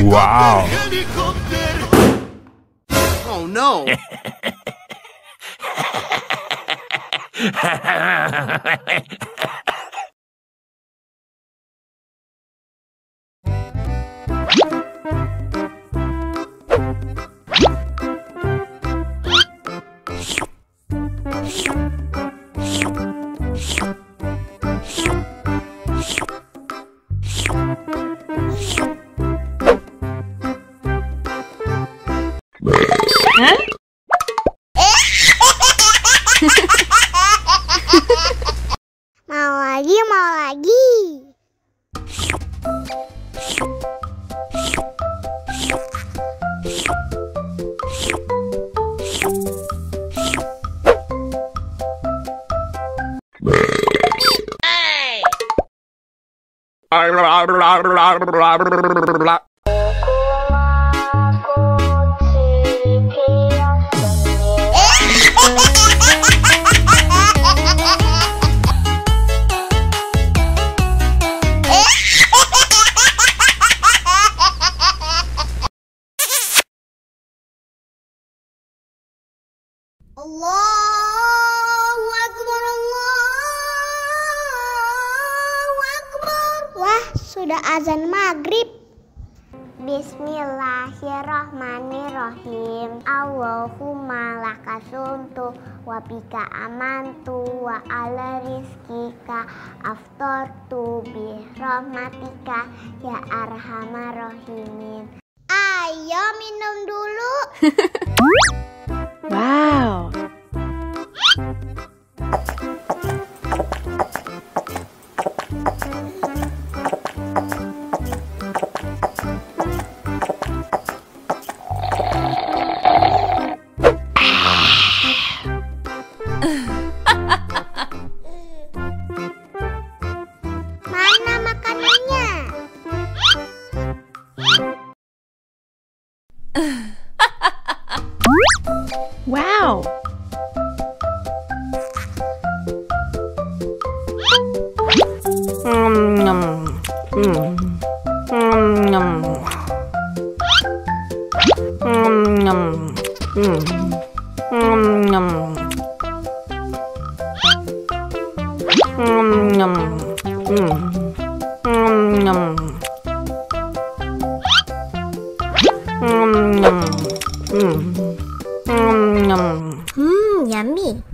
Wow. Oh no. Mau lagi. Allahu Akbar, Allahu Akbar. Wah, sudah azan maghrib. Bismillahirrahmanirrahim. Allahumma lakasuntu wa bika amantu wa ala rizkika aftortu bi rahmatika ya arhamar rahimin. Ayo minum dulu. Wow. Mana makanannya? Wow. Yummy.